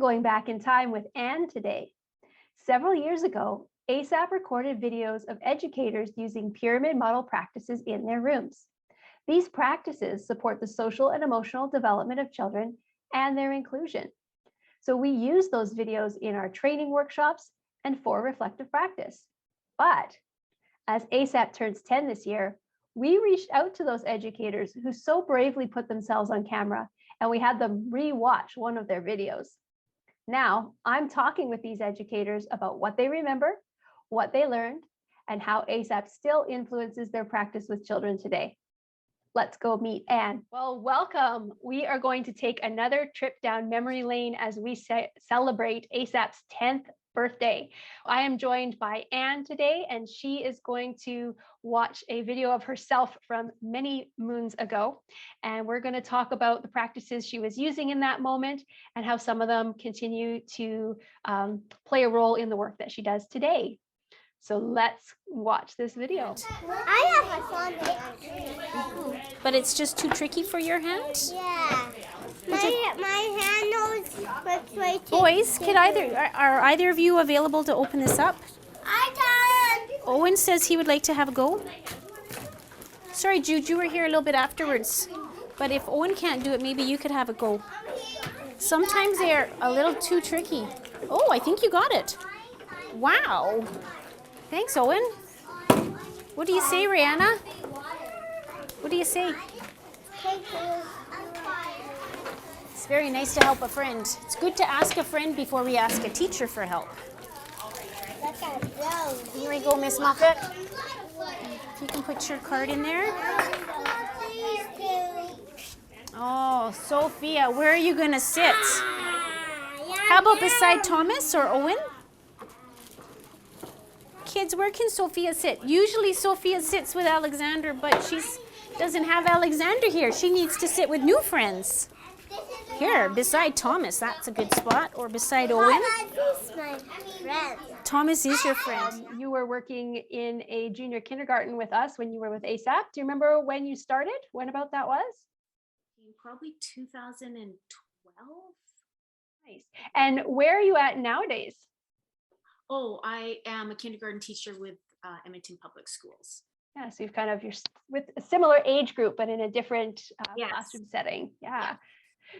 going back in time with Anne today. Several years ago, ASaP recorded videos of educators using pyramid model practices in their rooms. These practices support the social and emotional development of children and their inclusion. So we use those videos in our training workshops and for reflective practice. But as ASaP turns 10 this year, we reached out to those educators who so bravely put themselves on camera, and we had them re-watch one of their videos. Now, I'm talking with these educators about what they remember, what they learned, and how ASaP still influences their practice with children today. Let's go meet Anne. Well, welcome. We are going to take another trip down memory lane as we celebrate ASaP's 10th birthday. I am joined by Anne today, and she is going to watch a video of herself from many moons ago. And we're going to talk about the practices she was using in that moment and how some of them continue to play a role in the work that she does today. So let's watch this video. I have a phone. But it's just too tricky for your hand? Yeah. My hand knows which way to. Boys, are either of you available to open this up? I can. Owen says he would like to have a go. Sorry, Jude, you were here a little bit afterwards. But if Owen can't do it, maybe you could have a go. Sometimes they're a little too tricky. Oh, I think you got it. Wow. Thanks, Owen. What do you say, Rihanna? What do you say? Thank you. It's very nice to help a friend. It's good to ask a friend before we ask a teacher for help. Look at those. Here we go, Miss Moffat. If you can put your card in there. Oh, Sophia, where are you going to sit? How about beside Thomas or Owen? Kids, where can Sophia sit? Usually Sophia sits with Alexander, but she doesn't have Alexander here. She needs to sit with new friends. Here, beside Thomas, that's a good spot. Or beside Owen. My friend. Thomas is your friend. You were working in a junior kindergarten with us when you were with ASaP. Do you remember when you started? When about that was? Probably 2012. Nice. And where are you at nowadays? Oh, I am a kindergarten teacher with Edmonton Public Schools. Yeah, so you're with a similar age group, but in a different Yes. classroom setting. Yeah.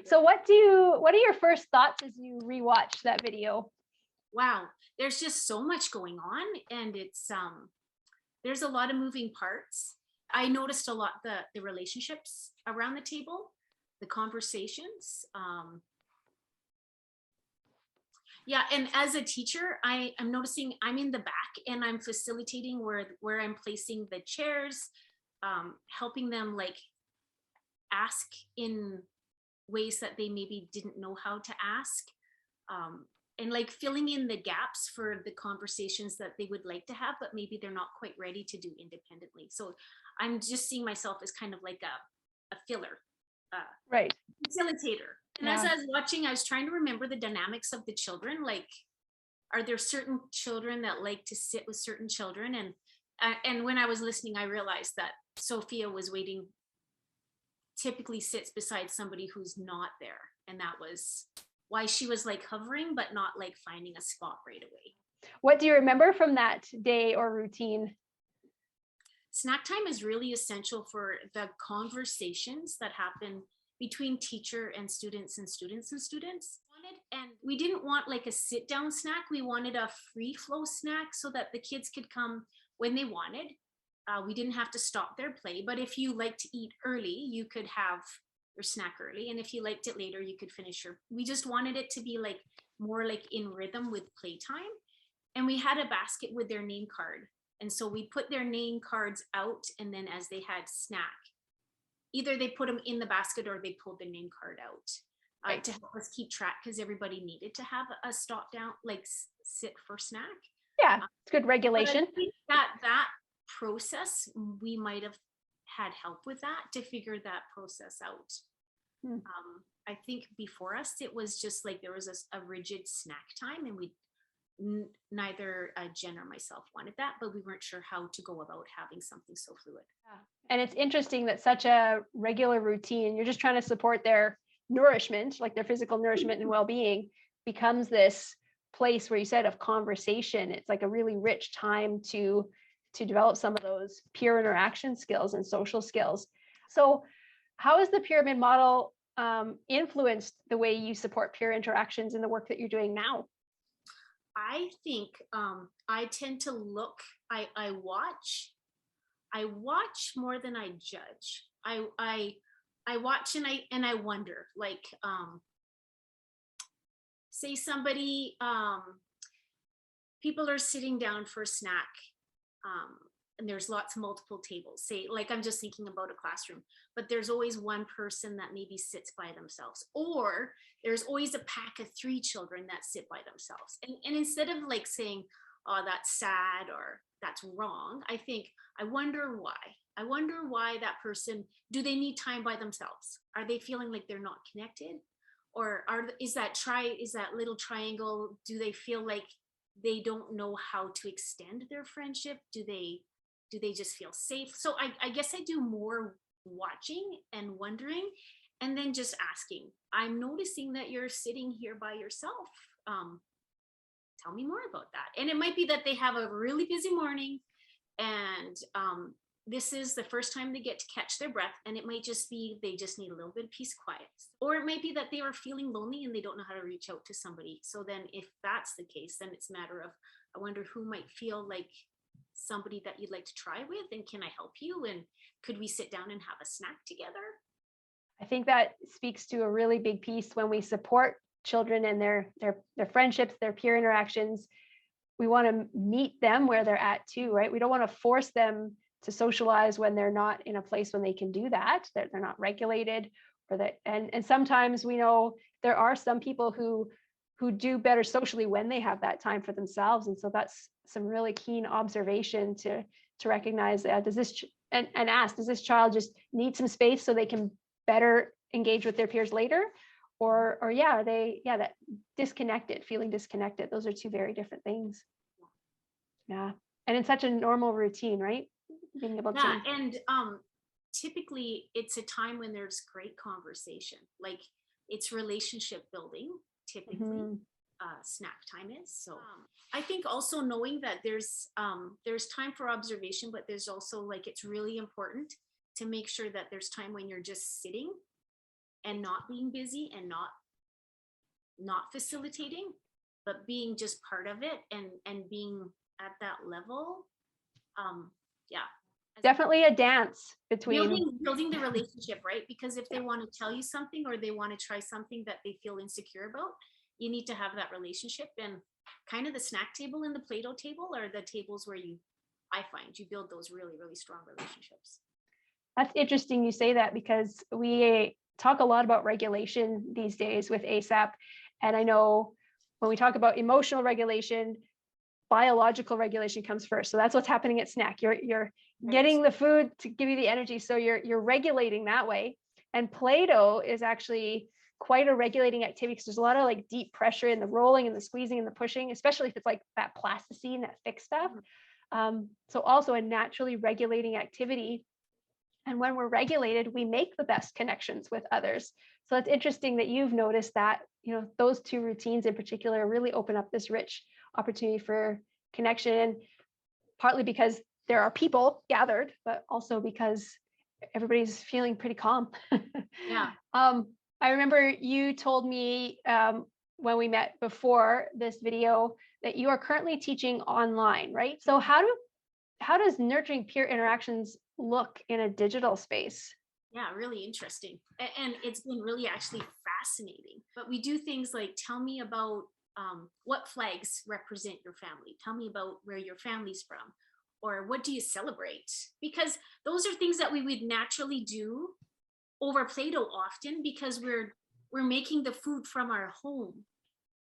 So what are your first thoughts as you rewatch that video? Wow, there's just so much going on, and it's there's a lot of moving parts. I noticed a lot the relationships around the table, the conversations. Yeah, and as a teacher, I'm noticing I'm in the back and I'm facilitating where I'm placing the chairs, helping them like ask in ways that they maybe didn't know how to ask, and like filling in the gaps for the conversations that they would like to have, but maybe they're not quite ready to do independently. So I'm just seeing myself as kind of like a filler, Right. facilitator. And as I was watching, I was trying to remember the dynamics of the children. Like, are there certain children that like to sit with certain children? And when I was listening, I realized that Sophia was waiting, typically sits beside somebody who's not there. And that was why she was like hovering, but not like finding a spot right away. What do you remember from that day or routine? Snack time is really essential for the conversations that happen between teacher and students and students and students. And we didn't want like a sit down snack. We wanted a free flow snack so that the kids could come when they wanted. We didn't have to stop their play, but if you like to eat early, you could have your snack early. And if you liked it later, you could finish we just wanted it to be like more like in rhythm with playtime. And we had a basket with their name card. And so we put their name cards out, and then as they had snack, either they put them in the basket or they pulled the name card out to help us keep track, because everybody needed to have a stop down, like sit for snack. Yeah, it's good regulation. That process, we might have had help with that to figure that process out. I think before us, it was just like there was a rigid snack time, and neither Jen or myself wanted that, but we weren't sure how to go about having something so fluid. Yeah. And it's interesting that such a regular routine, you're just trying to support their nourishment, like their physical nourishment and well-being, becomes this place where you said of conversation. It's like a really rich time to develop some of those peer interaction skills and social skills. So how has the pyramid model influenced the way you support peer interactions in the work that you're doing now? I think I tend to look, I watch more than I judge. I watch and I wonder, like, say somebody, people are sitting down for a snack, and there's lots of multiple tables. Say, like, I'm just thinking about a classroom, but there's always one person that maybe sits by themselves, or there's always a pack of 3 children that sit by themselves. And instead of like saying, oh, that's sad or that's wrong, I think, I wonder why. I wonder why that person, do they need time by themselves? Are they feeling like they're not connected? Or is that little triangle, do they feel like they don't know how to extend their friendship? Do they just feel safe? So I guess I do more watching and wondering, and then just asking, I'm noticing that you're sitting here by yourself. Tell me more about that. And it might be that they have a really busy morning, and this is the first time they get to catch their breath, and it might just be they just need a little bit of peace, quiet. Or it might be that they are feeling lonely and they don't know how to reach out to somebody. So then if that's the case, then it's a matter of, I wonder who might feel like somebody that you'd like to try with, and can I help you, and could we sit down and have a snack together? I think that speaks to a really big piece when we support children and their friendships, their peer interactions. We want to meet them where they're at too, right? We don't want to force them to socialize when they're not in a place when they can do that, that they're not regulated, or that, and sometimes we know there are some people who do better socially when they have that time for themselves. And so that's some really keen observation to recognize that. Does this and ask, does this child just need some space so they can better engage with their peers later? Or yeah, are they, yeah, that feeling disconnected. Those are 2 very different things. Yeah. And it's such a normal routine, right? Being able Yeah, to. and typically it's a time when there's great conversation, like it's relationship building, typically. Snack time is. So I think also knowing that there's time for observation, but there's also, like, it's really important to make sure that there's time when you're just sitting and not being busy and not facilitating, but being just part of it and being at that level. Yeah. Definitely a dance between Building the relationship, right? Because if they want to tell you something or they want to try something that they feel insecure about, you need to have that relationship. And kind of the snack table and the Play-Doh table are the tables where I find you build those really, really strong relationships. That's interesting you say that, because we talk a lot about regulation these days with ASaP. And I know when we talk about emotional regulation, biological regulation comes first. So that's what's happening at snack. You're getting the food to give you the energy. So you're regulating that way. And Play-Doh is actually quite a regulating activity, because there's a lot of like deep pressure in the rolling and the squeezing and the pushing, especially if it's like that plasticine, that thick stuff. So also a naturally regulating activity. And when we're regulated, we make the best connections with others. So it's interesting that you've noticed that, those 2 routines in particular really open up this rich opportunity for connection, partly because there are people gathered, but also because everybody's feeling pretty calm. Yeah. I remember you told me when we met before this video that you are currently teaching online, right? So how does nurturing peer interactions look in a digital space? Yeah, really interesting. And it's been really actually fascinating. But we do things like, tell me about what flags represent your family. Tell me about where your family's from, or what do you celebrate? Because those are things that we would naturally do over Play-Doh often, because we're making the food from our home,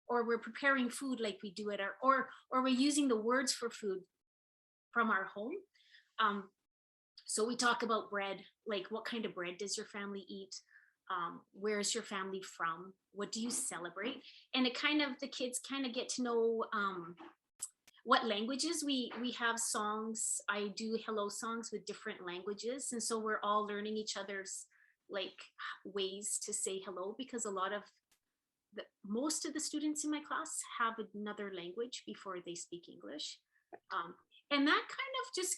or we're preparing food like we do at or we're using the words for food from our home. So we talk about bread, like what kind of bread does your family eat? Where's your family from? What do you celebrate? And the kids kind of get to know what languages we have songs. I do hello songs with different languages. And so we're all learning each other's like ways to say hello, because a lot of most of the students in my class have another language before they speak English. And that kind of just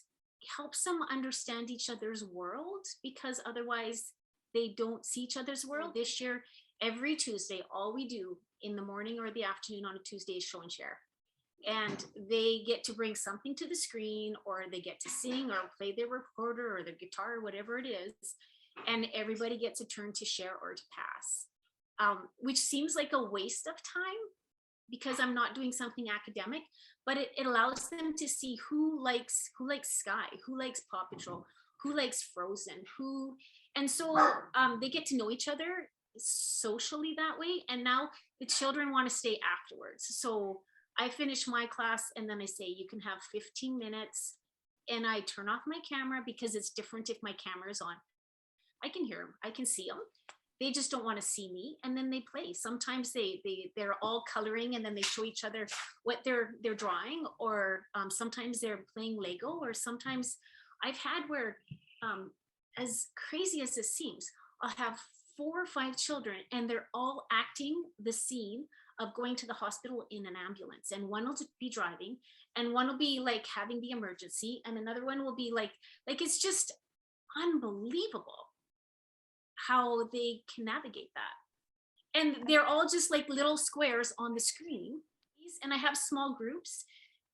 helps them understand each other's world, because otherwise they don't see each other's world. This year, every Tuesday, all we do in the morning or the afternoon on a Tuesday is show and share. And they get to bring something to the screen, or they get to sing or play their recorder or their guitar or whatever it is. And everybody gets a turn to share or to pass, which seems like a waste of time because I'm not doing something academic, but it allows them to see who likes Sky, who likes Paw Patrol, who likes Frozen, and so they get to know each other socially that way. And now the children want to stay afterwards. So I finish my class and then I say, you can have 15 minutes, and I turn off my camera because it's different if my camera is on. I can hear them, I can see them. They just don't want to see me, and then they play. Sometimes they're all coloring, and then they show each other what they're drawing, or sometimes they're playing Lego, or sometimes I've had where, as crazy as this seems, I'll have 4 or 5 children, and they're all acting the scene of going to the hospital in an ambulance, and one will be driving, and one will be like having the emergency, and another one will be like it's just unbelievable how they can navigate that. And they're all just like little squares on the screen. And I have small groups,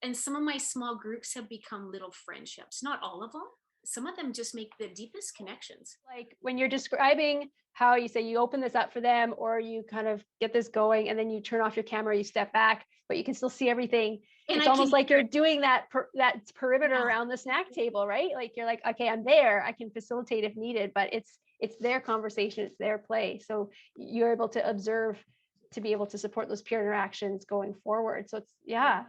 and some of my small groups have become little friendships. Not all of them. Some of them just make the deepest connections. Like when you're describing how you say you open this up for them, or you kind of get this going and then you turn off your camera, you step back, but you can still see everything. And it's almost like you're doing that perimeter around the snack table, right? Like you're like, okay, I'm there, I can facilitate if needed, but it's their conversation, it's their play. So you're able to observe to be able to support those peer interactions going forward. So it's, yeah.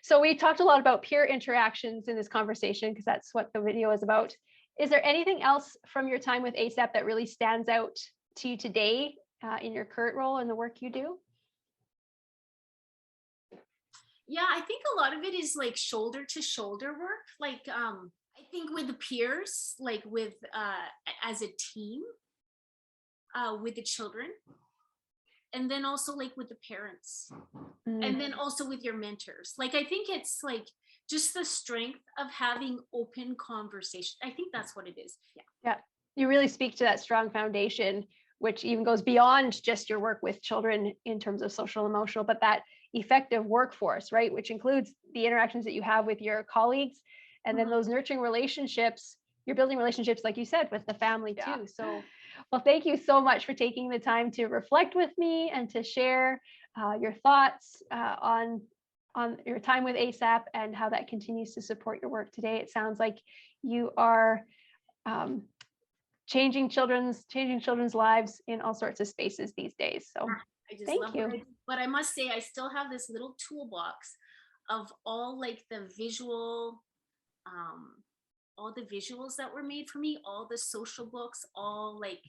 So we talked a lot about peer interactions in this conversation because that's what the video is about. Is there anything else from your time with ASaP that really stands out to you today in your current role and the work you do? Yeah, I think a lot of it is like shoulder to shoulder work. Like, I think with the peers, like with, as a team, with the children, and then also like with the parents, and then also with your mentors. Like, I think it's like just the strength of having open conversation. I think that's what it is. Yeah. You really speak to that strong foundation, which even goes beyond just your work with children in terms of social and emotional, but that effective workforce, right? Which includes the interactions that you have with your colleagues, and then those nurturing relationships, you're building relationships, like you said, with the family too. So, well, thank you so much for taking the time to reflect with me and to share your thoughts on your time with ASaP and how that continues to support your work today. It sounds like you are changing children's lives in all sorts of spaces these days. So I just thank love you. it. But I must say, I still have this little toolbox of all like the visual, all the visuals that were made for me, all the social books, all like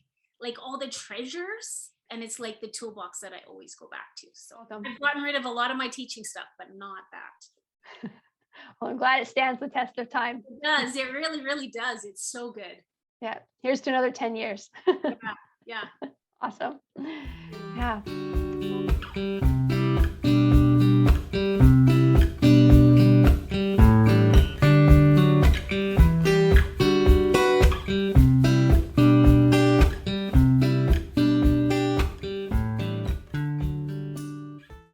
all the treasures. And it's like the toolbox that I always go back to. So I've gotten rid of a lot of my teaching stuff, but not that. Well, I'm glad it stands the test of time. It does. It really, really does. It's so good. Yeah. Here's to another 10 years. Yeah. Awesome. Yeah.